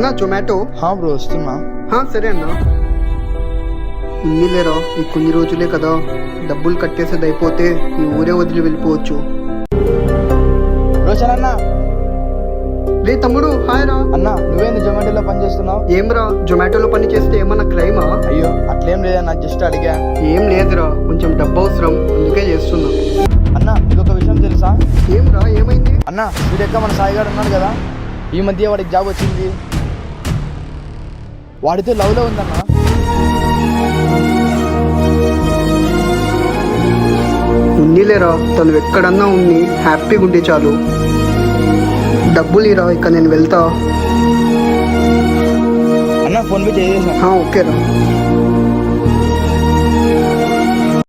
అన్నా జొమాటో. బ్రో వస్తున్నా. సరే అన్నా. లేరా ఈ కొన్ని రోజులే కదా, డబ్బులు కట్టేసేది అయిపోతే ఈ ఊరే వదిలి వెళ్ళిపోవచ్చు. రోషన్ అన్న. రే తమ్ముడు, హాయ్ రా. అన్న నువ్వేంది జొమాటోలో పని చేస్తున్నావు? ఏం రా, జొమాటోలో పని చేస్తే ఏమన్నా క్రైమా? అయ్యో అట్లేం లేదన్నా, జస్ట్ అడిగా. ఏం లేదురా, కొంచెం డబ్బు అవసరం, అందుకే చేస్తున్నా. అన్న నీకు ఒక విషయం తెలుసా? ఏం రా, ఏమైంది? అన్న వీడెక్క మన సాయి గారు ఉన్నాడు కదా, ఈ మధ్య వాడికి జాబ్ వచ్చింది. వాడితో లవ్ లో ఉందన్న. ఉన్నిలేరా, తను ఎక్కడన్నా ఉన్ని హ్యాపీగా ఉంటే చాలు. డబ్బులు ఇరా, ఇక నేను వెళ్తా. అన్న ఫోన్ పే చేసేసా. ఓకేరా.